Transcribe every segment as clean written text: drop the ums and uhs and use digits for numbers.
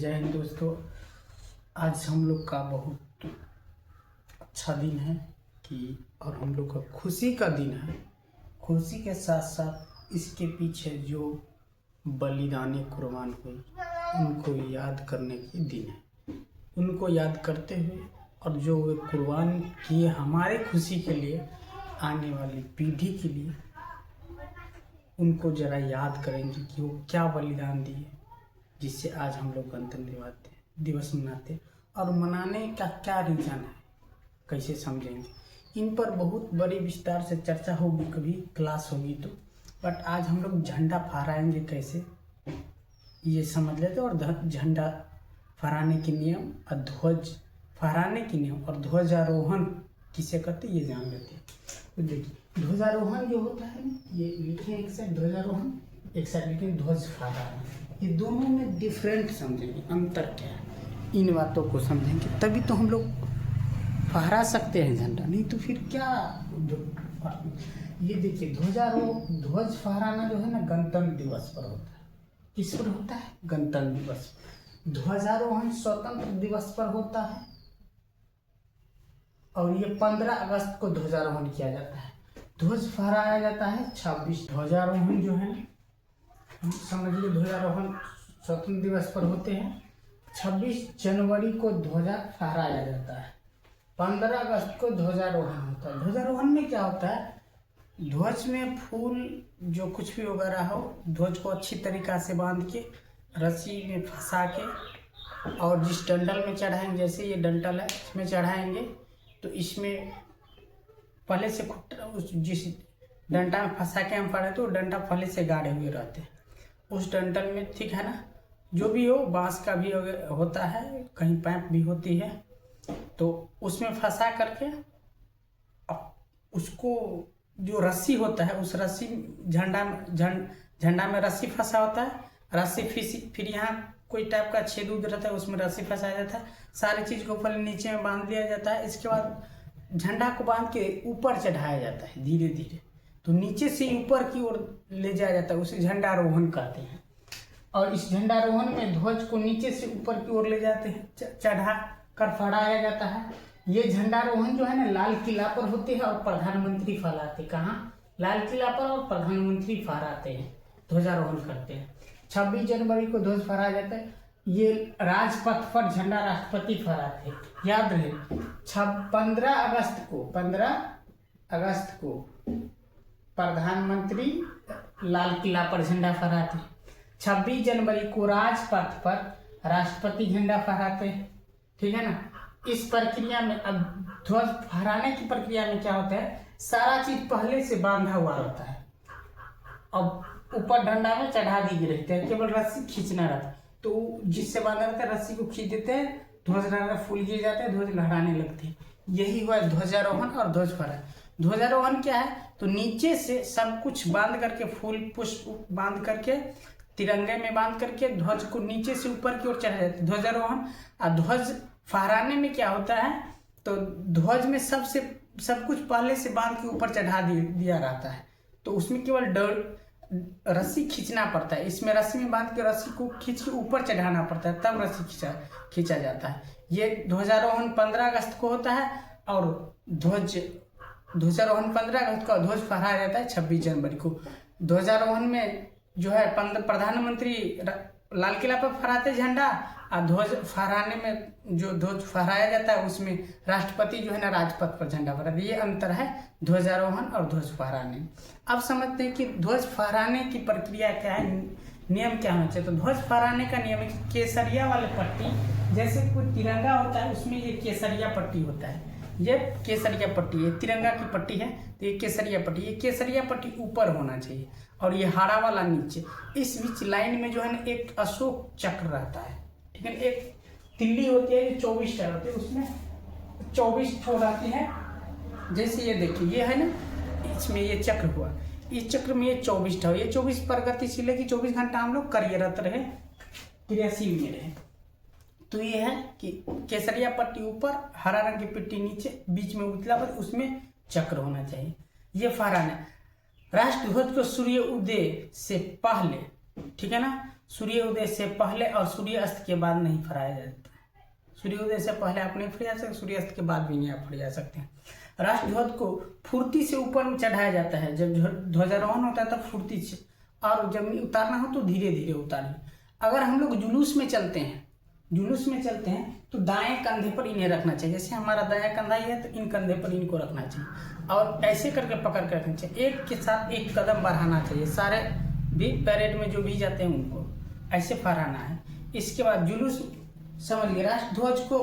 जय हिंद दोस्तों। आज हम लोग का बहुत अच्छा दिन है और हम लोग का खुशी का दिन है। खुशी के साथ साथ इसके पीछे जो बलिदानी कुर्बान हुई उनको याद करने की दिन है। उनको याद करते हुए और जो वे कुर्बान किए हमारे खुशी के लिए, आने वाली पीढ़ी के लिए, उनको ज़रा याद करेंगे कि वो क्या बलिदान दिए, जिससे आज हम लोग गणतंत्र दिवस मनाते हैं। और मनाने का क्या रीज़न है, कैसे समझेंगे, इन पर बहुत बड़ी विस्तार से चर्चा होगी, कभी क्लास होगी तो। बट आज हम लोग झंडा फहराएंगे कैसे, ये समझ लेते। और झंडा फहराने के नियम और ध्वज फहराने के नियम और ध्वजारोहण किसे कहते ये जान लेते हैं। तो देखिए, ध्वजारोहण जो होता है, ये लिखे एक साइड ध्वजारोहण, एक साइड लिखे ध्वज फहराना। ये दोनों में डिफरेंट समझेंगे, अंतर क्या है, इन बातों को समझेंगे तभी तो हम लोग फहरा सकते हैं झंडा, नहीं तो फिर क्या। ये देखिए, ध्वज फहराना जो है ना, गणतंत्र दिवस पर होता है। किस पर होता है? गणतंत्र दिवस। ध्वजारोहण स्वतंत्र दिवस पर होता है और ये 15 अगस्त को ध्वजारोहण किया जाता है। ध्वज फहराया जाता है 26। ध्वजारोहण जो है, समझिए, ध्वजारोहण स्वतंत्र दिवस पर होते हैं। 26 जनवरी को ध्वजा फहराया जाता है। 15 अगस्त को ध्वजारोहण होता है। ध्वजारोहण में क्या होता है, ध्वज में फूल जो कुछ भी वगैरह हो, ध्वज को अच्छी तरीक़ा से बांध के रस्सी में फंसा के, और जिस डंडल में चढ़ाएंगे, जैसे ये डंडल है इसमें चढ़ाएंगे, तो इसमें पहले से जिस डंडा में फंसा के हम पड़े तो डंडा पहले से गाड़े हुए रहते हैं उस डंडल में, ठीक है ना। जो भी हो, बांस का भी होता है, कहीं पाइप भी होती है, तो उसमें फंसा करके उसको जो रस्सी होता है, उस रस्सी झंडा में रस्सी फंसा होता है। रस्सी फिर यहाँ कोई टाइप का छेद उद रहता है, उसमें रस्सी फंसाया जाता है। सारी चीज़ को पहले नीचे में बांध दिया जाता है। इसके बाद झंडा को बांध के ऊपर चढ़ाया जाता है धीरे धीरे, तो नीचे से ऊपर की ओर ले जाया जाता है, उसे झंडारोहण कहते हैं। और इस झंडारोहण में ध्वज को नीचे से ऊपर की ओर ले जाते हैं, चढ़ा कर फहराया जाता है। ये झंडारोहण जो है ना, लाल किला पर होते हैं और प्रधानमंत्री फहराते। कहाँ? लाल किला पर, और प्रधानमंत्री फहराते हैं, ध्वजारोहण करते हैं। 26 जनवरी को ध्वज फहराया जाता है। ये राजपथ पर झंडा राष्ट्रपति फहराते हैं, याद रहे। 15 अगस्त को प्रधानमंत्री लाल किला पर झंडा फहराते हैं। 26 जनवरी को राजपथ पर राष्ट्रपति झंडा फहराते हैं, ठीक है ना। इस प्रक्रिया में, अब ध्वज फहराने की प्रक्रिया में क्या होता है, सारा चीज पहले से बांधा हुआ रहता है। अब ऊपर डंडा में चढ़ा दी रहते हैं, केवल रस्सी खींचना रहता है। तो जिससे बांधा रहता है रस्सी को खींच देते हैं, ध्वज फूल गिर जाते हैं, ध्वज लहराने लगते हैं। यही हुआ ध्वजारोहण और ध्वज फहराना। ध्वजारोहण क्या है, तो नीचे से सब कुछ बांध करके, फूल पुष्प बांध करके, तिरंगे में बांध करके ध्वज को नीचे से ऊपर की ओर चढ़ाया जाता है, ध्वजारोहण। और ध्वज फहराने में क्या होता है, तो ध्वज में सब कुछ पहले से बांध के ऊपर चढ़ा दिया रहता है, तो उसमें केवल रस्सी खींचना पड़ता है। इसमें रस्सी में बांध के रस्सी को खींच के ऊपर चढ़ाना पड़ता है, तब रस्सी खींचा जाता है। ये ध्वजारोहण 15 अगस्त को होता है और ध्वजारोहण 15 अगस्त को, ध्वज फहराया जाता है 26 जनवरी को। ध्वजारोहण में जो है प्रधानमंत्री लाल किला पर फहराते झंडा, और ध्वज फहराने में जो ध्वज फहराया जाता है उसमें राष्ट्रपति जो है ना राजपथ पर झंडा फहराते। ये अंतर है ध्वजारोहण और ध्वज फहराने। अब समझते हैं कि ध्वज फहराने की प्रक्रिया क्या है, नियम क्या होना चाहिए। तो ध्वज फहराने का नियम है कि केसरिया वाले पट्टी, जैसे कोई तिरंगा होता है उसमें ये केसरिया पट्टी होता है, ये केसरिया पट्टी है। तिरंगा की पट्टी है तो ये केसरिया पट्टी, ये केसरिया पट्टी ऊपर होना चाहिए और ये हरा वाला नीचे। इस बीच लाइन में जो है ना एक अशोक चक्र रहता है, ठीक है। एक तिल्ली होती है, ये 24 टाइप होती है, उसमें 24 ठो रहती है। जैसे ये देखिए, ये है ना, इसमें ये चक्र हुआ, इस चक्र में ये 24 ठो, ये 24 प्रगतिशील है कि 24 घंटा हम लोग कार्यरत रहे, क्रियाशील में रहे। तो ये है कि केसरिया पट्टी ऊपर, हरा रंग की पट्टी नीचे, बीच में उतला पर, उसमें चक्र होना चाहिए। ये फहराना। राष्ट्र ध्वज को सूर्य उदय से पहले, ठीक है ना, सूर्योदय से पहले और सूर्यास्त के बाद नहीं फहराया जाता है। सूर्योदय से पहले आप नहीं फहरा सकते, सूर्यास्त के बाद भी नहीं आप फहरा सकते हैं। राष्ट्रध्वज को फुर्ती से ऊपर में चढ़ाया जाता है। जब ध्वजारोहण होता है तब फुर्ती से, और जब उतारना हो तो धीरे धीरे उतारिए। अगर हम लोग जुलूस में चलते हैं तो दाएं कंधे पर इन्हें रखना चाहिए। जैसे हमारा दायां कंधा ही है तो इन कंधे पर इनको रखना चाहिए और ऐसे करके पकड़ कर रखना चाहिए। एक के साथ एक कदम बढ़ाना चाहिए। सारे भी पैरेड में जो भी जाते हैं उनको ऐसे फहराना है। इसके बाद जुलूस समझिए, राष्ट्रध्वज को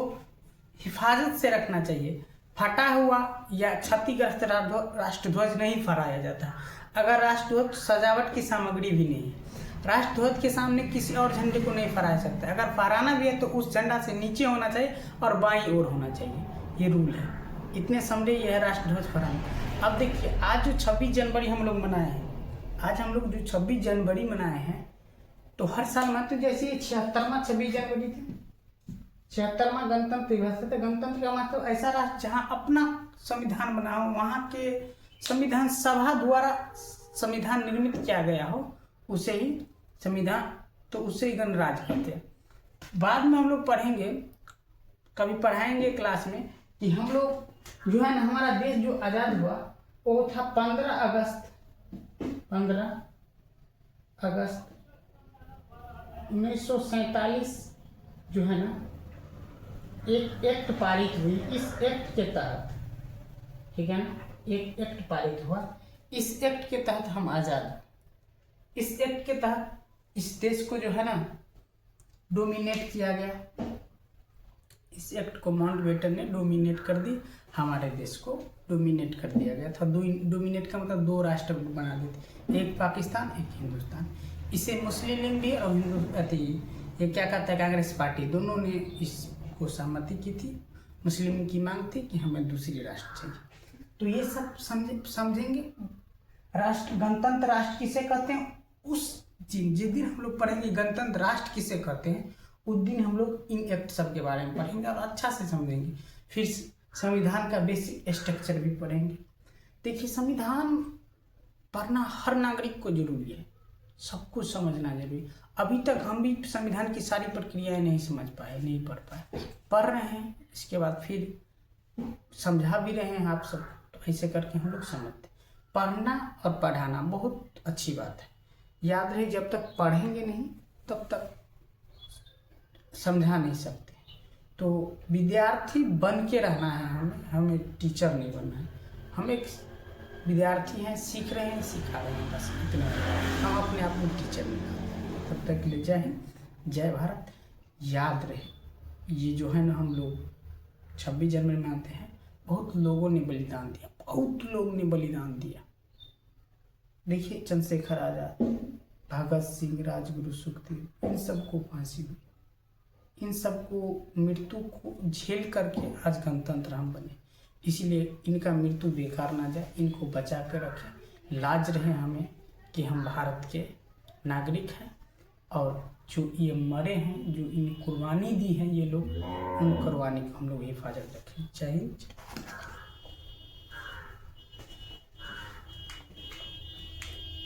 हिफाजत से रखना चाहिए। फटा हुआ या क्षतिग्रस्त राष्ट्रध्वज नहीं फहराया जाता। अगर राष्ट्रध्वज सजावट की सामग्री भी नहीं है, राष्ट्रध्वज के सामने किसी और झंडे को नहीं फहराया सकता। अगर फहराना भी है तो उस झंडा से नीचे होना चाहिए और बाईं ओर होना चाहिए, ये रूल है। इतने समझे, यह है राष्ट्रध्वज फहराना। अब देखिए, आज जो 26 जनवरी हम लोग मनाए हैं, आज हम लोग जो 26 जनवरी मनाए हैं, तो हर साल मनाते, जैसे 76वां 26 जनवरी थी, 76वां गणतंत्र दिवस है। तो गणतंत्र का मतलब ऐसा राष्ट्र जहाँ अपना संविधान बना हो, वहाँ के संविधान सभा द्वारा संविधान निर्मित किया गया हो, उसे ही संविधान, तो उसे ही गणराज्य कहते हैं। बाद में हम लोग पढ़ेंगे, कभी पढ़ाएंगे क्लास में, कि हम लोग जो है ना, हमारा देश जो आज़ाद हुआ वो था 15 अगस्त 1947 जो है ना, एक एक्ट पारित हुई। इस एक्ट के तहत, ठीक है ना, एक एक्ट पारित हुआ। इस एक्ट के तहत हम आज़ाद। इस एक्ट के तहत इस देश को जो है ना डोमिनेट किया गया। इस एक्ट को माउंटबेटन ने डोमिनेट कर दी, हमारे देश को डोमिनेट कर दिया गया था। डोमिनेट का मतलब 2 राष्ट्र बना देते, एक पाकिस्तान एक हिंदुस्तान। इसे मुस्लिम लीग भी और ये क्या कहता है, कांग्रेस पार्टी, दोनों ने इसको सहमति की थी। मुस्लिम लीग की मांग थी कि हमें दूसरी राष्ट्र चाहिए। तो ये सब समझेंगे। राष्ट्र, गणतंत्र राष्ट्र किसे कहते हैं, उस जिस दिन हम लोग पढ़ेंगे गणतंत्र राष्ट्र किसे कहते हैं, उस दिन हम लोग इन एक्ट सब के बारे में पढ़ेंगे और अच्छा से समझेंगे। फिर संविधान का बेसिक स्ट्रक्चर भी पढ़ेंगे। देखिए, संविधान पढ़ना हर नागरिक को जरूरी है, सब कुछ समझना जरूरी। अभी तक हम भी संविधान की सारी प्रक्रियाएं नहीं समझ पाए, नहीं पढ़ पाए। पढ़ रहे हैं, इसके बाद फिर समझा भी रहे हैं आप सब। तो ऐसे करके हम लोग समझते। पढ़ना और पढ़ाना बहुत अच्छी बात है। याद रहे, जब तक पढ़ेंगे नहीं तब तक समझा नहीं सकते। तो विद्यार्थी बन के रहना है हमें टीचर नहीं बनना है। हम एक विद्यार्थी हैं, सीख रहे हैं, सिखा रहे हैं, बस इतना। हम अपने आप में टीचर नहीं हैं। तब तक के लिए जय हिंद, जय भारत। याद रहे, ये जो है ना, हम लोग 26 जनवरी मनाते हैं, बहुत लोगों ने बलिदान दिया, बहुत लोगों ने बलिदान दिया। देखिए, चंद्रशेखर आजाद, भगत सिंह, राजगुरु, सुखदेव, इन सबको फांसी हुई। इन सबको मृत्यु को झेल करके आज गणतंत्र हम बने। इसलिए इनका मृत्यु बेकार ना जाए, इनको बचा कर रखें। लाज रहे हमें कि हम भारत के नागरिक हैं, और जो ये मरे हैं, जो इन कुर्बानी दी है ये लोग, उन कुर्बानी को हम लोग हिफाजत रखें। जय हिंद।